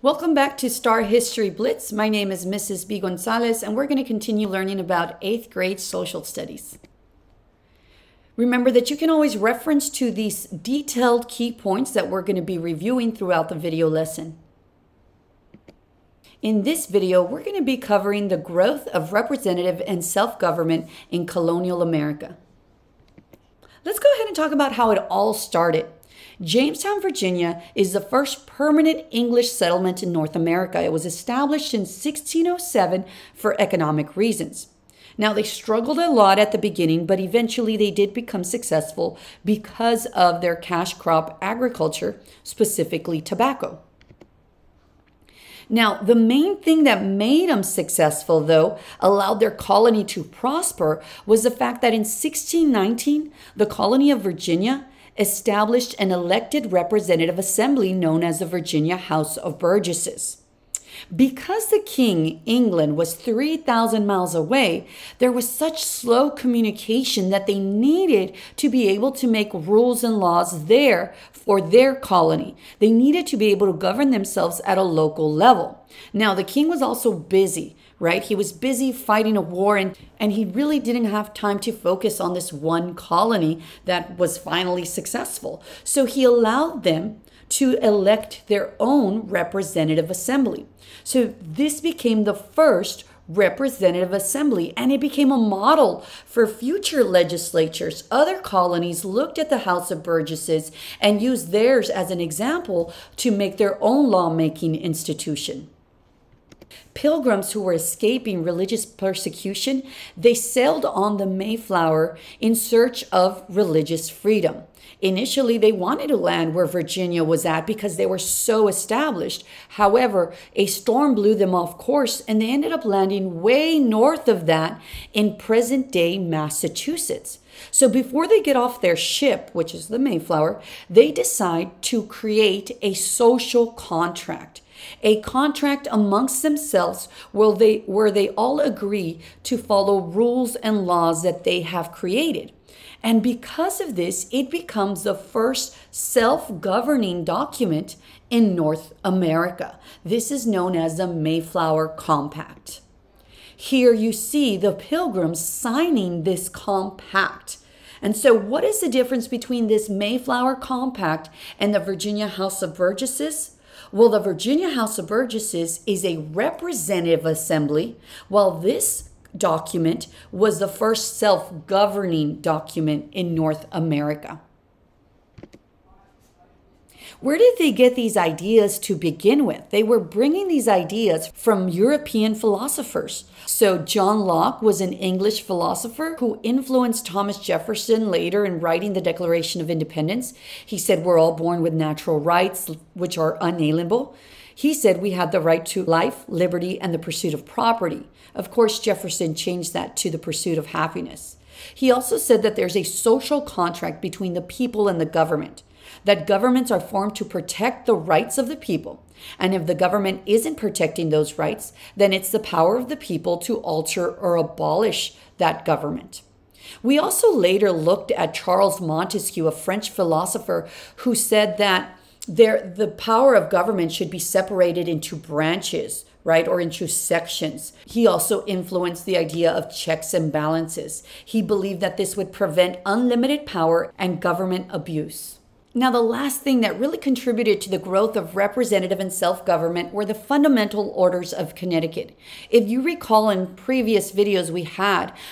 Welcome back to Star History Blitz. My name is Mrs. B. Gonzalez, and we're going to continue learning about 8th grade social studies. Remember that you can always reference to these detailed key points that we're going to be reviewing throughout the video lesson. In this video, we're going to be covering the growth of representative and self-government in colonial America. Let's go ahead and talk about how it all started. Jamestown, Virginia is the first permanent English settlement in North America. It was established in 1607 for economic reasons. Now, they struggled a lot at the beginning, but eventually they did become successful because of their cash crop agriculture, specifically tobacco. Now, the main thing that made them successful, though, allowed their colony to prosper, was the fact that in 1619, the colony of Virginia established an elected representative assembly known as the Virginia House of Burgesses. Because the king, England, was 3,000 miles away, there was such slow communication that they needed to be able to make rules and laws there for their colony. They needed to be able to govern themselves at a local level. Now, the king was also busy, right? He was busy fighting a war and he really didn't have time to focus on this one colony that was finally successful. So he allowed them to elect their own representative assembly. So this became the first representative assembly, and it became a model for future legislatures. Other colonies looked at the House of Burgesses and used theirs as an example to make their own lawmaking institution. Pilgrims who were escaping religious persecution, they sailed on the Mayflower in search of religious freedom. Initially, they wanted to land where Virginia was at because they were so established. However, a storm blew them off course and they ended up landing way north of that in present-day Massachusetts. So before they get off their ship, which is the Mayflower, they decide to create a social contract. A contract amongst themselves where they all agree to follow rules and laws that they have created. And because of this, it becomes the first self-governing document in North America. This is known as the Mayflower Compact. Here you see the Pilgrims signing this compact. And so what is the difference between this Mayflower Compact and the Virginia House of Burgesses? Well, the Virginia House of Burgesses is a representative assembly, while this document was the first self-governing document in North America. Where did they get these ideas to begin with? They were bringing these ideas from European philosophers. So John Locke was an English philosopher who influenced Thomas Jefferson later in writing the Declaration of Independence. He said we're all born with natural rights, which are unalienable. He said we have the right to life, liberty, and the pursuit of property. Of course, Jefferson changed that to the pursuit of happiness. He also said that there's a social contract between the people and the government, that governments are formed to protect the rights of the people. And if the government isn't protecting those rights, then it's the power of the people to alter or abolish that government. We also later looked at Charles Montesquieu, a French philosopher, who said that the power of government should be separated into branches, right, or into sections. He also influenced the idea of checks and balances. He believed that this would prevent unlimited power and government abuse. Now, the last thing that really contributed to the growth of representative and self-government were the fundamental orders of Connecticut. If you recall in previous videos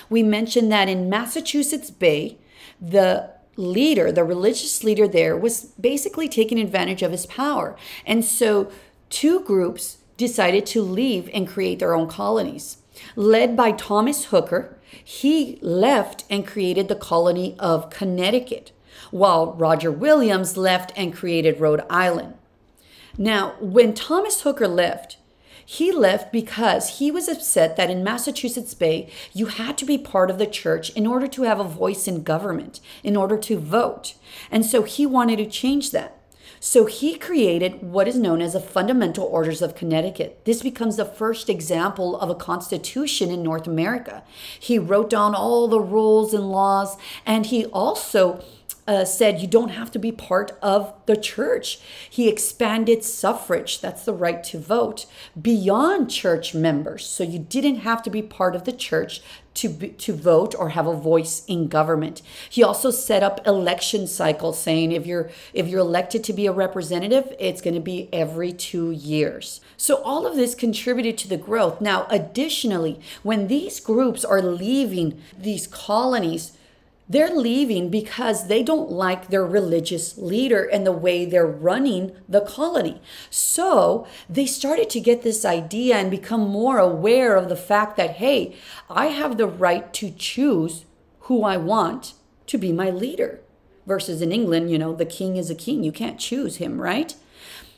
we mentioned that in Massachusetts Bay, the religious leader there was basically taking advantage of his power. And so two groups decided to leave and create their own colonies. Led by Thomas Hooker, he left and created the colony of Connecticut, while Roger Williams left and created Rhode Island. Now, when Thomas Hooker left, he left because he was upset that in Massachusetts Bay, you had to be part of the church in order to have a voice in government, in order to vote. And so he wanted to change that. So he created what is known as the Fundamental Orders of Connecticut. This becomes the first example of a constitution in North America. He wrote down all the rules and laws, and he also said you don't have to be part of the church. He expanded suffrage, that's the right to vote, beyond church members. So you didn't have to be part of the church to vote or have a voice in government. He also set up election cycles, saying if you're elected to be a representative, it's going to be every 2 years. So all of this contributed to the growth. Now, additionally, when these groups are leaving these colonies, they're leaving because they don't like their religious leader and the way they're running the colony. So they started to get this idea and become more aware of the fact that, hey, I have the right to choose who I want to be my leader. Versus in England, the king is a king. You can't choose him, right?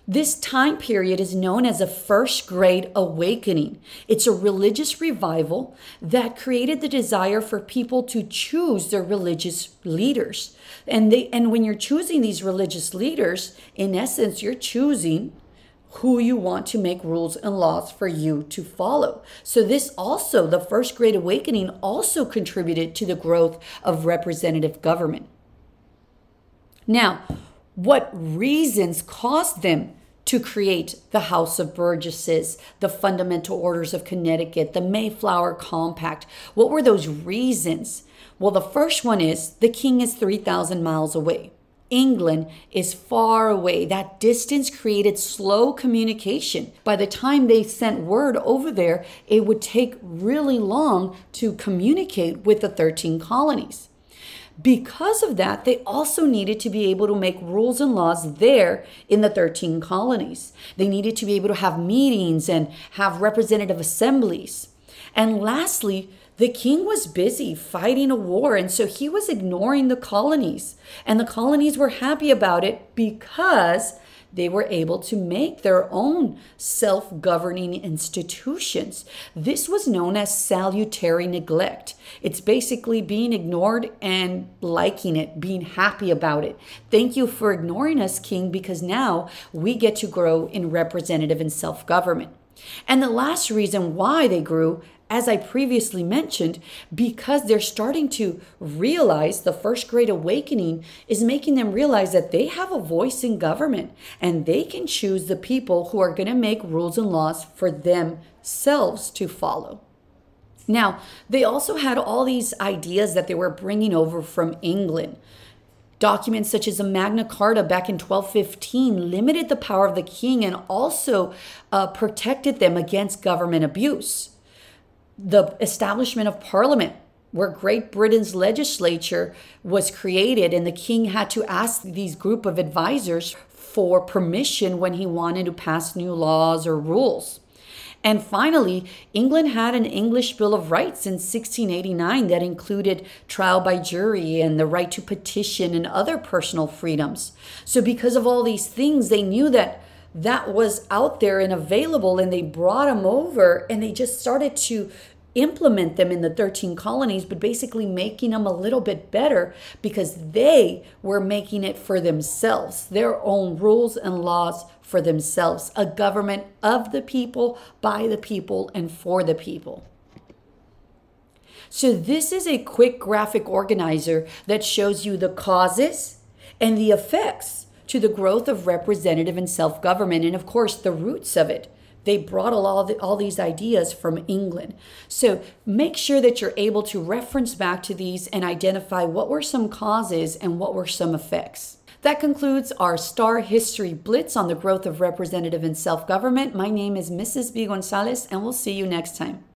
This time period is known as a First Great Awakening. It's a religious revival that created the desire for people to choose their religious leaders. And when you're choosing these religious leaders, in essence, you're choosing who you want to make rules and laws for you to follow. So this also, the First Great Awakening, also contributed to the growth of representative government. Now, what reasons caused them to create the House of Burgesses, the Fundamental Orders of Connecticut, the Mayflower Compact? What were those reasons? Well, the first one is the king is 3,000 miles away. England is far away. That distance created slow communication. By the time they sent word over there, it would take really long to communicate with the 13 colonies. Because of that, they also needed to be able to make rules and laws there in the 13 colonies. They needed to be able to have meetings and have representative assemblies. And lastly, the king was busy fighting a war, and so he was ignoring the colonies. And the colonies were happy about it because they were able to make their own self-governing institutions. This was known as salutary neglect. It's basically being ignored and liking it, being happy about it. Thank you for ignoring us, king, because now we get to grow in representative and self-government. And the last reason why they grew, as I previously mentioned, because they're starting to realize the First Great Awakening is making them realize that they have a voice in government and they can choose the people who are going to make rules and laws for themselves to follow. Now, they also had all these ideas that they were bringing over from England. Documents such as the Magna Carta back in 1215 limited the power of the king and also protected them against government abuse. The establishment of Parliament, where Great Britain's legislature was created, and the king had to ask these group of advisors for permission when he wanted to pass new laws or rules. And finally, England had an English Bill of Rights in 1689 that included trial by jury and the right to petition and other personal freedoms. So because of all these things, they knew that was out there and available, and they brought them over and they just started to implement them in the 13 colonies, but basically making them a little bit better because they were making it for themselves, their own rules and laws for themselves, a government of the people, by the people, and for the people. So this is a quick graphic organizer that shows you the causes and the effects to the growth of representative and self-government, and of course the roots of it. They brought all these ideas from England. So make sure that you're able to reference back to these and identify what were some causes and what were some effects. That concludes our Star History Blitz on the growth of representative and self-government. My name is Mrs. B. Gonzalez, and we'll see you next time.